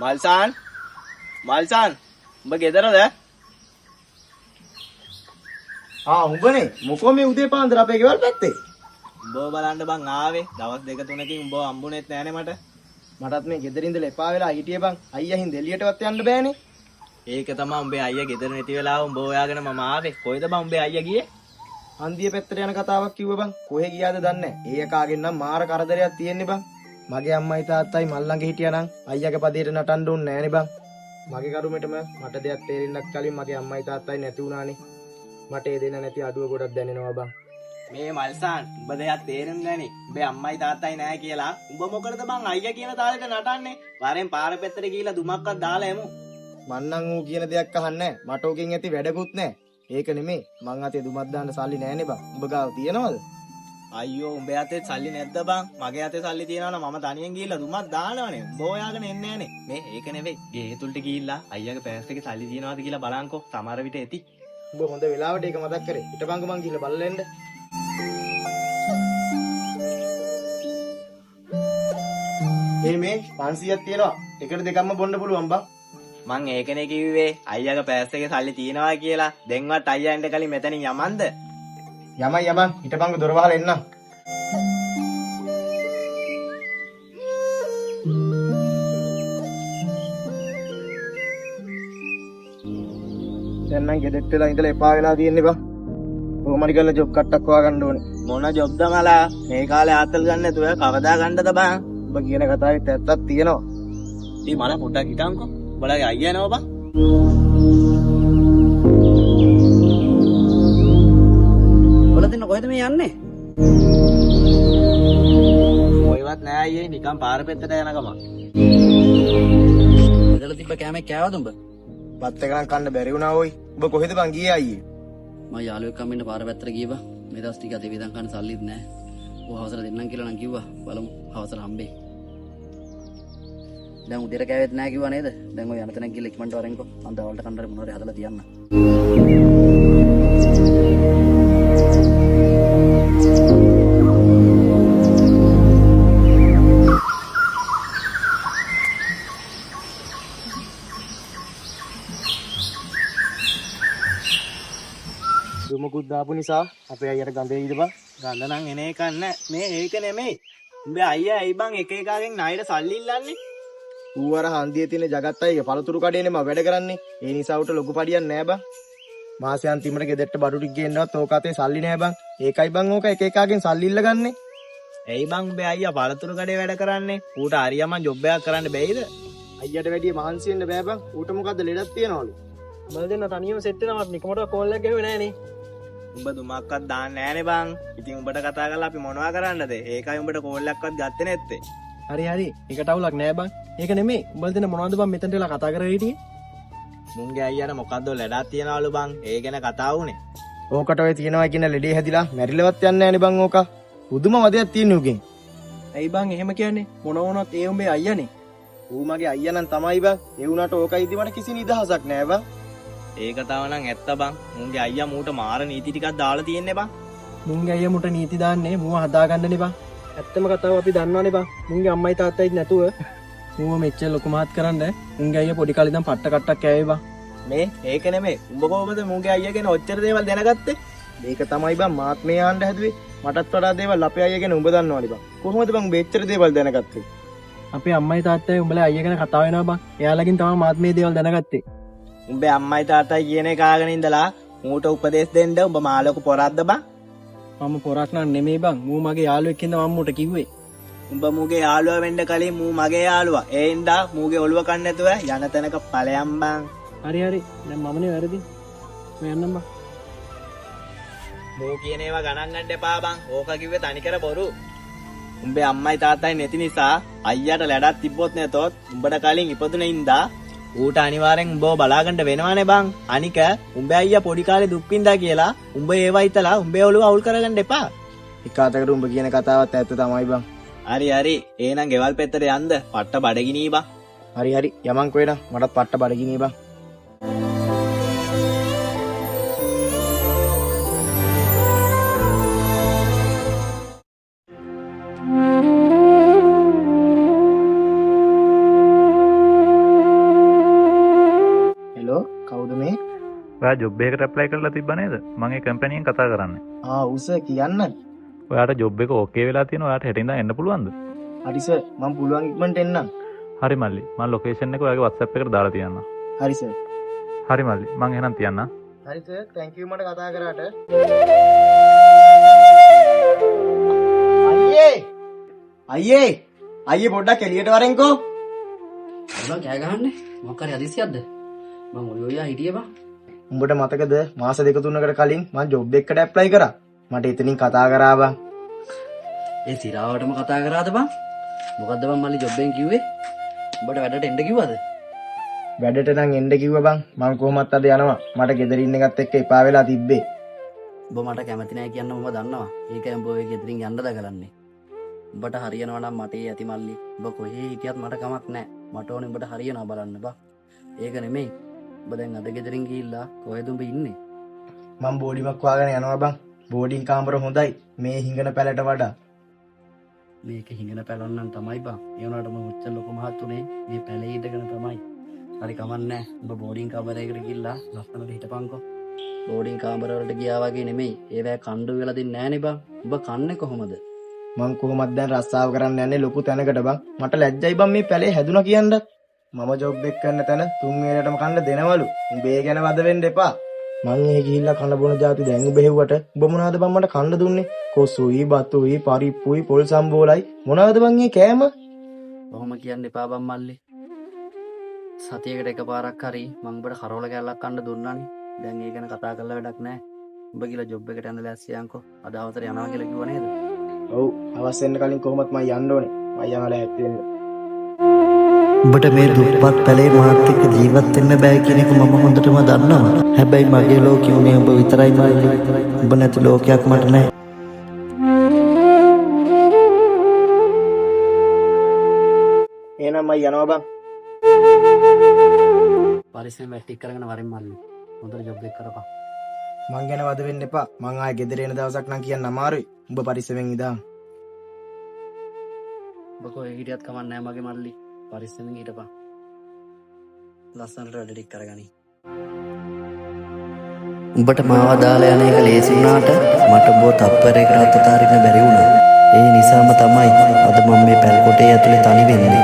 මල්සාන් උඹ ගෙදරද? උඹනේ මොකෝ මේ උදේ පාන්දර අපේ ගෙවල් පැත්තේ? උඹව බලන්න බං ආවේ. දවස් දෙක තුනකින් උඹව හම්බුනේත් නෑනේ මට. මටත් මේ ගෙදර ඉඳලා එපා වෙලා හිටියේ බං. අයියා හින්දා එළියටවත් යන්න බෑනේ. ඒක තමයි උඹේ අයියා ගෙදර නැති වෙලාව උඹ හොයාගෙන මම ආවේ. කොහෙද බං උඹේ අයියා ගියේ? හන්දිය පැත්තට යන කතාවක් කිව්ව බං. කොහෙ ගියාද දන්නේ නැහැ. ඒ එකාගෙන් නම් මාර කරදරයක් තියෙන්නේ බං. මගේ අම්මයි තාත්තයි මල් ළඟ හිටියා නම් අයියාගේ පදේට නටන්න ඕනේ නෑනේ බං. මගේ කරුමෙටම මට දෙයක් තේරෙන්නත් කලින් මගේ අම්මයි තාත්තයි නැති වුණානේ. මට ඒ දෙන්න නැති අඩුව ගොඩක් දැනෙනවා බං. මේ මල්සාන් උඹ දෙයක් තේරෙන්නේ නැනේ. උඹේ අම්මයි තාත්තයි නැහැ කියලා. උඹ මොකටද බං අයියා කියන තාලෙට නටන්නේ? වරෙන් පාර පැත්තට ගිහිල්ලා දුමක්වත් දාලා එමු. මන්නම් ඌ කියන දෙයක් අහන්නේ නැහැ. මට ඕකෙන් ඇති වැඩකුත් නැහැ. ඒක නෙමෙයි. මං අතේ දුමක් දාන්න සල්ලි නැහැනේ බං. උඹ ගාව තියනවද? අයියෝ උඹේ අතේ සල්ලි නැද්ද බං? මගේ අතේ සල්ලි තියනවා නම් මම තනියෙන් ගිහිල්ලා දුමක් දානවනේ. උඹ හොයාගෙන එන්නේ නැහනේ. මේ ඒක නෙවෙයි. ගේ තුල්ට ගිහිල්ලා අයියාගේ පෑස් එකේ සල්ලි තියනවාද කියලා බලන්කෝ. සමහර විට ඇති. උඹ හොඳ වෙලාවට ඒක මතක් කරේ. හිටපන්කෝ මං ගිහිල්ලා බලලා එන්න. මේ 500ක් තියෙනවා. එකට දෙකක්ම බොන්න පුළුවන් බං. මං ඒකනේ කිව්වේ අයියාගේ පෑස් එකේ සල්ලි තියනවා කියලා. දැන්වත් අයියා එන්න කලින් මෙතනින් යමන්ද? යමයි යමන් හිටපන්කෝ දොර වහලා එන්න. දැන් නම් ගෙදෙට්ට වෙලා ඉඳලා එපා වෙලා තියෙන්නේ බං. කොහොම හරි කරලා ජොබ් කට්ටක් හොයාගන්න ඕනේ. මොන ජොබ්ද මලා? මේ කාලේ ආතල් ගන්න නැතුව කවදා ගන්නද බං? ඔබ කියන කතාවෙත් ඇත්තක් තියෙනවා. ඉතින් මල පොඩ්ඩක් හිටන්කෝ. බලගේ අයියා නෝ බං. ඔලදින්න කොහෙද මේ යන්නේ? කොහෙවත් නෑ අයියේ නිකන් පාර පැත්තට යන ගම. ඉතල තිබ්බ කෑමක් කෑවද උඹ? පත් එක නම් කන්න බැරි වුණා ඕයි. ඔබ කොහෙද බං ගියේ අයියේ? මම යාළුවෙක් කම්මින්න පාර පැත්තට ගියා බං. මේ දවස් ටික අතේ විදන් කන්න සල්ලිත් නෑ. ඌ හවසට දෙන්නම් කියලා නම් කිව්වා. බලමු හවසට හම්බෙයි. දැන් උදේට කෑවෙත් නෑ කිව්වා නේද? දැන් ඔය යන තැනක් ගිහලා ඉක්මනට වරෙන්කෝ. මම දවල්ට කන්නට මොනවද හදලා තියන්න. දුමකුත් දාපු නිසා අපේ අයියට ගඳේ ඉඳ බං. ගඳ නම් එන එකක් නෑ. මේ ඒක නෙමෙයි. උඹේ අයියා ඇයි බං එක එකාගෙන් ණයට සල්ලි ඉල්ලන්නේ? ඌ අර හන්දියේ තියෙන జగත් අයියේ පළතුරු කඩේනේ මම වැඩ කරන්නේ. ඒ නිසා උට ලොකු පඩියක් නෑ බං. මාසෙ අන්තිමට ගෙදරට බඩු ටික ගේන්නවත් ඕක අතේ සල්ලි නෑ බං. ඒකයි බං ඕක එක එකාගෙන් සල්ලි ඉල්ලගන්නේ. ඇයි බං උඹේ අයියා පළතුරු කඩේ වැඩ කරන්නේ? ඌට හරියම ජොබ් එකක් කරන්න බැයිද? අයියට වැඩිය මහන්සි වෙන්න බෑ බං. ඌට මොකද්ද ලෙඩක් තියනවලු? උඹ දෙන්න තනියම සෙට් වෙනවා නිකමට කෝල් එකක් ගහුවේ නෑනේ. උඹ දුමක්වත් දාන්නේ නෑනේ බං. ඉතින් උඹට කතා කරලා අපි මොනවා කරන්නද? ඒකයි උඹට කෝල් එකක්වත් ගත්තේ නැත්තේ. හරි හරි. ඒකට අවුලක් නෑ බං. ඒක නෙමෙයි. උඹලා දෙන්න මොනවද බං මෙතනට වෙලා කතා කරගෙන හිටියේ? මුන්ගේ අයියාට මොකද්ද ලෙඩක් තියනවලු බං. ඒ ගැන කතා වුනේ. ඕකට ඔය තියනවා කියන ලෙඩේ හැදිලා මැරිලවත් යන්නේ නෑනේ බං ඕක. පුදුම වදයක් තියෙන උගෙන්. ඇයි බං එහෙම කියන්නේ? මොන වුණත් ඒ උඹේ අයියානේ. ඌ මගේ අයියා නම් තමයි බං. ඒ වුණාට ඕකයි ඉදි මට කිසි නිදහසක් නෑ බං. ඒක තව නම් ඇත්ත බං. මුන්ගේ අයියා මූට මාර නීති ටිකක් දාලා තියෙන්නේ බං. මුන්ගේ අයියා මුට නීති දාන්නේ මුව හදාගන්නනේ බං. ඇත්තම කතාව අපි දන්නවනේ බං. මුන්ගේ අම්මයි තාත්තයි නැතුව මුව මෙච්චර ලොකු මහත් කරන්න මුන්ගේ අයියා පොඩි කාලේ ඉඳන් පට්ට කට්ටක් කෑවේ බං. මේ ඒක නෙමෙයි. උඹ කොහොමද මුන්ගේ අයියා ගැන ඔච්චර දේවල් දැනගත්තේ? මේක තමයි බං මාත් මේ ආන්න හැදුවේ. මටත් වඩා දේවල් අපේ අයියා ගැන උඹ දන්නවනේ බං. කොහොමද බං උඹ එච්චර දේවල් දැනගත්තේ? අපේ අම්මයි තාත්තයි උඹලා අයියා ගැන කතා වෙනවා බං. එයාලගෙන් තමයි මාත් මේ දේවල් දැනගත්තේ. උඹේ අම්මයි තාත්තයි කියන එක ආගෙන ඉඳලා මූට උපදෙස් දෙන්න උඹ මාළක පොරක්ද බං? මම පොරක් නන් නෙමෙයි බං. මූ මගේ යාළුවෙක් ඉඳන් මම මූට කිව්වේ. උඹ මූගේ යාළුවා වෙන්න කලින් මූ මගේ යාළුවා. ඒ හින්දා මූගේ ඔළුව කන්න නැතුව යන තැනක ඵලයන් බං. හරි හරි. දැන් මමනේ වැරදි. මම යන්නම් බං. මූ කියන ඒවා ගණන් ගන්න එපා බං. ඕක කිව්වේ තනිකර බොරු. උඹේ අම්මයි තාත්තයි නැති නිසා අයියාට ලැඩක් තිබ්බොත් නැතොත් උඹට කලින් ඉපදුනේ ඉඳා ඌට අනිවාර්යෙන් උඹව බලාගන්න වෙනවනේ බං. අනික උඹේ අයියා පොඩි කාලේ දුක් විඳා කියලා උඹ ඒවා හිතලා උඹේ ඔළුව අවුල් කරගන්න එපා. එක අතකට උඹ කියන කතාවත් ඇත්ත තමයි බං. හරි හරි. එහෙනම් ගෙවල් පැත්තට යන්න. පට්ට බඩගිනී බං. හරි හරි. යමන්කෝ එන. මටත් පට්ට බඩගිනී බං. ඔයා ජොබ් එකකට ඇප්ලයි කරලා තිබ්බ නේද? මම ඒ කම්පැනියෙන් කතා කරන්නේ. උස කියන්න. ඔයාට ජොබ් එක ඕකේ වෙලා තියෙනවා. ඔයාට හෙට ඉඳන් එන්න පුළුවන්ද? හරි සර් මම පුළුවන් ඉක්මනට එන්නම්. හරි මල්ලි. මම ලොකේෂන් එක ඔයාගේ WhatsApp එකට දාලා තියන්නම්. හරි සර්. හරි මල්ලි. මම එහෙනම් තියන්නම්. හරි සර් thank you මට කතා කරාට. අයියේ පොඩ්ඩක් එළියට වරෙන්කෝ. ඔයා කෑ ගහන්නේ මොකක් හරි අදිසියක්ද? මම ඔය හිටියේ බං. උඹට මතකද මාස 2-3කට කලින් මම ජොබ් එකකට ඇප්ලයි කරා. මට එතනින් කතා කරා බං. ඒ සිරාවටම කතා කරාද බං? මොකද්ද බං මල්ලි ජොබ් එකෙන් කිව්වේ? උඹට වැඩට එන්න කිව්වද? වැඩට නම් එන්න කිව්වා බං. මම කොහොමත් අද යනවා. මට ගෙදර ඉන්න එකත් එක්ක එපා වෙලා තිබ්බේ. උඹ මට කැමති නැහැ කියන්න මම දන්නවා. ඒකයි උඹ ඔය ගෙදරින් යන්නද ගලන්නේ. උඹට හරියනවා නම් මට ඒ ඇති මල්ලි. උඹ කොහේ හිටියත් මට කමක් නැහැ. මට ඕනේ උඹට හරියනවා බලන්න බං. ඒක නෙමෙයි. උඹ දැන් අද ගෙදරින් ගිහිල්ලා කොහෙද උඹ ඉන්නේ? මම බෝඩිමක් වාගෙන යනවා බං. බෝඩින් කාමර හොඳයි. මේ හිඟන පැලට වඩා. මේක හිඟන පැලොන්නම් තමයි බං. ඒ වුණාට මම උච්ච ලොකු මහත් උනේ මේ පැලේ ඉඳගෙන තමයි. හරි කමන්නේ. උඹ බෝඩින් කාමරයකට ගිහිල්ලා ලස්සනට හිටපන්කෝ. බෝඩින් කාමර වලට ගියා වගේ නෙමෙයි. ඒවැ කණ්ඩු වෙලා දෙන්නේ නැහනේ බං. උඹ කන්නේ කොහොමද? මං කොහොමද දැන් රස්සාව කරන්න යන්නේ ලොකු තැනකට බං. මට ලැජ්ජයි බං මේ පැලේ හැදුනා කියන්නත්. මම ජොබ් එක කරන තැන 3 වේලටම කන්න දෙනවලු. උඹේ ගැන වද වෙන්න එපා. මං එහෙ ගිහිල්ලා කන බොන જાති දැන් උඹ හෙව්වට උඹ මොනවද බං මට කන්න දුන්නේ? කොසුයි, බතුයි, පරිප්පුයි, පොල් සම්බෝලයි මොනවද බං මේ කෑම? කොහොම කියන්න එපා බං මල්ලි. සතියකට එකපාරක් හරි මං උඹට කරවල කැල්ලක් කන්න දුන්නානේ. දැන් ඒ ගැන කතා කරලා වැඩක් නැහැ. උඹ කියලා ජොබ් එකට යන්න ලෑස්තියන්කෝ. අද අවතර යනවා කියලා කිව්වා නේද? ඔව් අවස් වෙන්න කලින් කොහොමත් මම යන්න ඕනේ. මම යනවා ලෑස්ති වෙන්න. උඹට මේ දුප්පත් පැලේ මාත් එක්ක ජීවත් වෙන්න බෑ කියන එක මම හොඳටම දන්නවා. හැබැයි මගේ ලෝකෙ උනේ උඹ විතරයි මල්ලි. උඹ නැති ලෝකයක් මට නැහැ. එහෙනම් මම යනවා බං. පරිස්සම් වැටි කරගෙන වරෙන් මල්ලි. හොඳට ජොබ් එක කරපන්. මං ගැන වද වෙන්න එපා. මං ආයේ ගෙදර එන දවසක් නම් කියන්න අමාරුයි. උඹ පරිස්සමෙන් ඉඳන්. උඹ කොහේ හිටියත් කමක් නැහැ මගේ මල්ලි. පරිස්සමෙන් හිටපන්. ලස්සනට වැඩ ටික කරගනි. උඹට මාව දාලා යන එක ලේසි වුණාට මට බෝ තප්පරයකට අතරින්න බැරි වුණා. ඒ නිසාම තමයි අද මම මේ පැල්කොටේ ඇතුලේ තනි වෙන්නේ.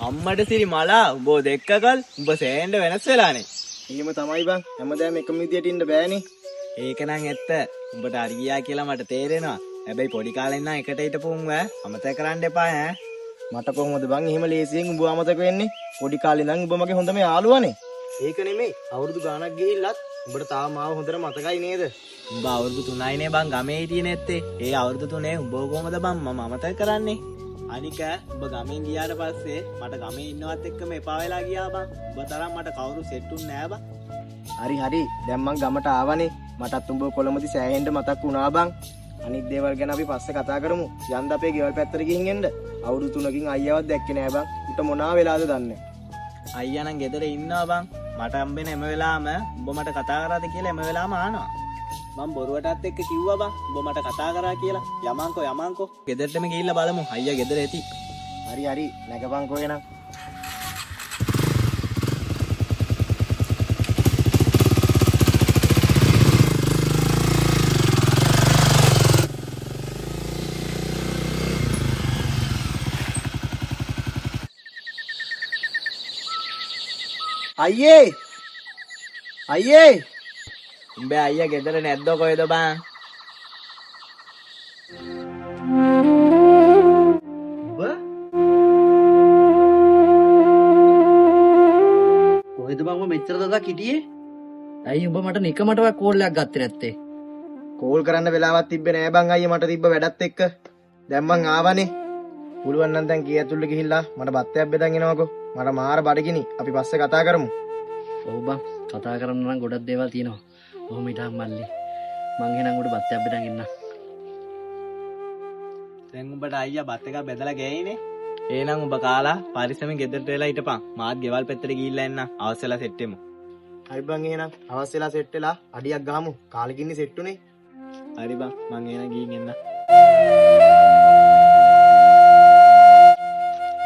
අම්මට සිරි මලා උඹ දෙක්කකල් උඹ සෑහෙන්න වෙනස් වෙලානේ. එහෙම තමයි බං. හැමදාම එකම විදියට ඉන්න බෑනේ. ඒක නම් ඇත්ත. උඹට හරි ගියා කියලා මට තේරෙනවා. හැබැයි පොඩි කාලේ ඉඳන් එකට හිටපුම් අමතක කරන්න එපා ඈ. මට කොහොමද බං එහෙම ලේසියෙන් උඹ අමතක වෙන්නේ? පොඩි කාලේ ඉඳන් උඹ මගේ හොඳම යාළුවානේ. ඒක නෙමෙයි. අවුරුදු ගාණක් ගිහිල්ලත් උඹට තාම මාව හොඳට මතකයි නේද? උඹ අවුරුදු 3යිනේ බං ගමේ හිටියේ නැත්තේ. ඒ අවුරුදු 3 උඹ කොහොමද බං මම අමතක කරන්නේ? අනික උඹ ගමෙන් ගියාට පස්සේ මට ගමේ ඉන්නවත් එක්කම එපා වෙලා ගියා බං. උඹ තරම් මට කවුරු සෙට්ුන්නේ නෑ බං. හරි දැන් මං ගමට ආවනේ. මටත් උඹ කොළඹදි සෑහෙන්න මතක් වුණා බං. අනිත් දේවල් ගැන අපි පස්සේ කතා කරමු. යන්න අපේ ගෙවල් පැත්තට ගිහින් එන්න. අවුරුදු 3කින් අයියාවත් දැක්කේ නෑ බං. උට මොනවා වෙලාද දන්නේ. අයියා නම් ගෙදර ඉන්නවා බං. මට හම්බෙන හැම වෙලාවම උඹ මට කතා කරාද කියලා හැම වෙලාවම අහනවා. මම බොරුවටත් එක්ක කිව්වා බං උඹ මට කතා කරා කියලා. යමන්කෝ. ගෙදරටම ගිහිල්ලා බලමු. අයියා ගෙදර ඇති. හරි නැගපන්කෝ එනං. අයියේ උඹේ අයියා ගෙදර නැද්ද කොහෙද බං? කොහෙද බං උඹ මෙච්චර දදක් හිටියේ? ඇයි උඹ මට නිකමටවත් කෝල් එකක් ගත්තේ නැත්තේ? කෝල් කරන්න වෙලාවක් තිබ්බේ නෑ බං අයියේ මට තිබ්බ වැඩත් එක්ක. දැන් මං ආවනේ. පුළුවන් නම් දැන් කී ඇතුළට ගිහිල්ලා මට බත්තයක් බෙදන් එනවකෝ. මට මාර බඩගිනි. අපි පස්සේ කතා කරමු. ඔව් බං කතා කරන්න නම් ගොඩක් දේවල් තියෙනවා. ඔහොම හිටන් මල්ලි. මං එහෙනම් උඩ බත්තයක් බෙදන් එන්න. දැන් උඹට අයියා බත් එකක් බෙදලා ගෑයිනේ. එහෙනම් උඹ කාලා පරිස්සමෙන් ගෙදරට වෙලා හිටපන්. මාත් ගෙවල් පැත්තට ගිහිල්ලා එන්න. අවශ්‍ය වෙලා සෙට් වෙමු. හරි බං එහෙනම් අවශ්‍ය වෙලා සෙට් වෙලා අඩියක් ගහමු. කාලෙකින්නේ සෙට් උනේ. හරි බං මං එහෙනම් ගිහින් එන්න.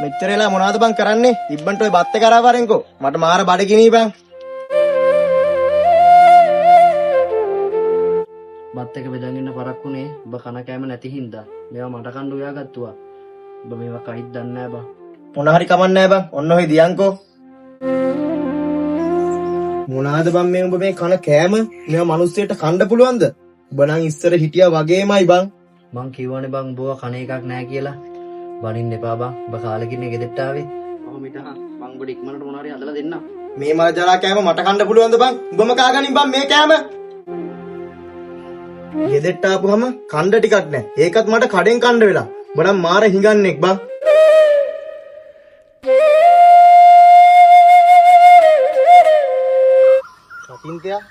මෙච්චර වෙලා මොනවද බං කරන්නේ? ඉබ්බන්ට ඔය බත් එක අරන් වරෙන්කෝ. මට මාර බඩගිනි බං. බත් එක බෙදන් ඉන්න පරක්කුනේ ඔබ කන කෑම නැති හින්දා. මේවා මට කන්න උයාගත්තුවා. ඔබ මේවා කයිත් දන්නේ නැහැ බං. මොන හරි කමන්නේ නැහැ බං. ඔන්න ඔය දියන්කෝ. මොනවාද බං මේ උඹ මේ කන කෑම? මේවා මිනිස්සෙට කන්න පුළුවන්ද? ඔබ නම් ඉස්සර හිටියා වගේමයි බං. මං කිව්වනේ බං උඹව කන එකක් නැහැ කියලා. බනින්න එපා බං. ඔබ කාලෙකින් ගෙදරට ආවේ. මම මිටහන් මං ඔබට ඉක්මනට මොන හරි හදලා දෙන්නම්. මේ මල ජරා කෑම මට කන්න පුළුවන්ද බං? උඹම කාගනින් බං මේ කෑම? ගෙදෙට්ට ආපුවම කණ්ඩ ටිකක් නැහැ. ඒකත් මට කඩෙන් කණ්ඩ වෙලා. ඔබ නම් මාර හිඟන්නේක් බං. කපින්තයා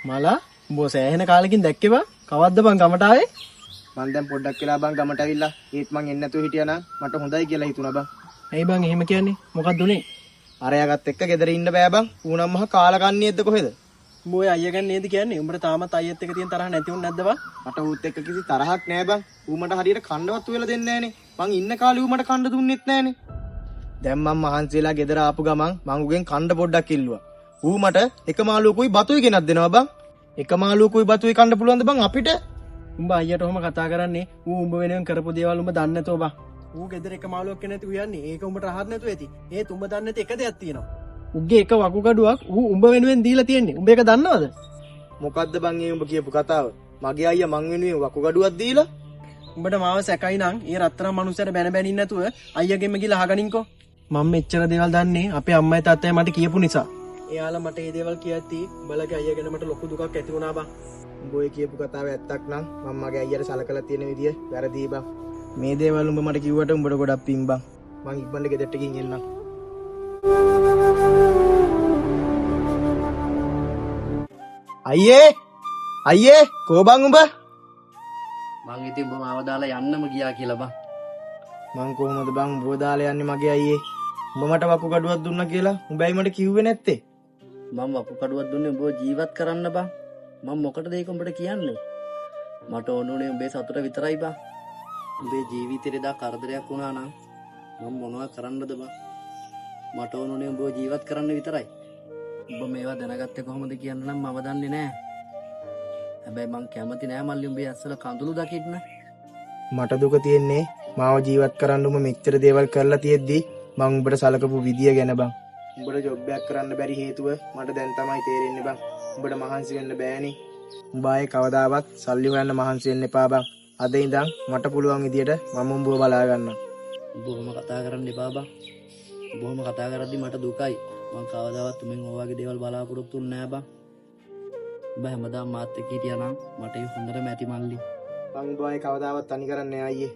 මලා උඹ සෑහෙන කාලෙකින් දැක්කේ බං. කවද්ද බං ගමට ආවේ? මං දැන් පොඩ්ඩක් වෙලා බං ගමට ඇවිල්ලා. ඒත් මං එන්නේ නැතුව හිටියා නම් මට හොඳයි කියලා හිතුණා බං. ඇයි බං එහෙම කියන්නේ? මොකක්ද උනේ? අරයාගත් එක්ක ගෙදර ඉන්න බෑ බං. ඌනම් මහ කාලකන්ණියෙක්ද කොහෙද? උඹ ඔය අයියා ගැන නේද කියන්නේ? උඹට තාමත් අයියත් එක්ක තියෙන තරහ නැති වුනේ නැද්ද බං? මට ඌත් එක්ක කිසි තරහක් නෑ බං. ඌ මට හරියට කණ්ඩවත් වෙලා දෙන්නේ නෑනේ. මං ඉන්න කාලේ ඌ මට කණ්ඩ දුන්නෙත් නෑනේ. දැන් මං මහන්සි වෙලා ගෙදර ආපු ගමන් මං ඌගෙන් කණ්ඩ පොඩ්ඩක් ඉල්ලුවා. ඌ මට එක මාළුවකුයි බතුයි ගෙනත් දෙනවා බං. එක මාළුවකුයි බතුයි කන්න පුළුවන්ද බං අපිට? උඹ අයියට ඔහම කතා කරන්නේ ඌ උඹ වෙනුවෙන් කරපු දේවල් උඹ දන්නේ නැතෝ බං. ඌ ගෙදර එක මාළුවක් නැති උයන්නේ. ඒක උඹට රහත් නැතුව ඇති. ඒත් උඹ දන්නේ නැති එක දෙයක් තියෙනවා. උගේ එක වකුගඩුවක් ඌ උඹ වෙනුවෙන් දීලා තියෙන්නේ. උඹ ඒක දන්නවද? මොකද්ද බං ඒ උඹ කියපු කතාව? මගේ අයියා මං වෙනුවෙන් වකුගඩුවක් දීලා? උඹට මාව සැකයි නම් ඒ රත්තරන් මනුස්සයට බැන බැනින් නැතුව අයියාගෙම ගිහලා අහගනින්කෝ. මම මෙච්චර දේවල් දන්නේ අපේ අම්මයි තාත්තයි මට කියපු නිසා. එයාලා මට මේ දේවල් කියද්දි උඹලගේ අයියා ගැන මට ලොකු දුකක් ඇති වුණා බං. උඹ ඔය කියපු කතාව ඇත්තක් නම් මම මගේ අයියට සලකලා තියෙන විදිය වැරදි බං. මේ දේවල් උඹ මට කිව්වට උඹට ගොඩක් පිං බං. මං ඉබ්බන්ට ගෙදරට ගිහින් එන්නම්. අයියේ කෝ බං උඹ? මං ඉතින් උඹ මාව දාලා යන්නම ගියා කියලා බං. මං කොහොමද බං උඹව දාලා යන්නේ මගේ අයියේ? උඹ මට වකුගඩුවක් දුන්නා කියලා උඹයි මට කිව්වේ නැත්තේ? මම වකුකඩුවක් දුන්නේ උඹව ජීවත් කරන්න බං. මම මොකටද ඒක උඹට කියන්නේ? මට ඕනුනේ උඹේ සතුට විතරයි බං. උඹේ ජීවිතේට දා කරදරයක් වුණා නම් මම මොනවද කරන්නද බං? මට ඕනුනේ උඹව ජීවත් කරන්න විතරයි. උඹ මේවා දැනගත්තේ කොහොමද කියන්න නම් මම දන්නේ නැහැ. හැබැයි මං කැමති නෑ මල්ලි උඹේ ඇස්සල කඳුළු දකින්න. මට දුක තියෙන්නේ මාව ජීවත් කරන්න උඹ මෙච්චර දේවල් කරලා තියෙද්දි මං උඹට සලකපු විදිය ගැන බං. උඹට ජොබ් එකක් කරන්න බැරි හේතුව මට දැන් තමයි තේරෙන්නේ බං. උඹට මහන්සි වෙන්න බෑනේ. උඹ ආයේ කවදාවත් සල්ලි හොයන්න මහන්සි වෙන්න එපා බං. අද ඉඳන් මට පුළුවන් විදියට මම උඹව බලා ගන්නම්. උඹ ඔහොම කතා කරන්න එපා බං. උඹ ඔහොම කතා කරද්දි මට දුකයි. මං කවදාවත් උඹෙන් ඔය වගේ දේවල් බලාපොරොත්තු වෙන්නේ නෑ බං. උඹ හැමදාම මාත් එක්ක හිටියා නම් මට ඒ හොඳටම ඇති මල්ලි. මං උඹ ආයේ කවදාවත් තනි කරන්නේ නෑ අයියේ.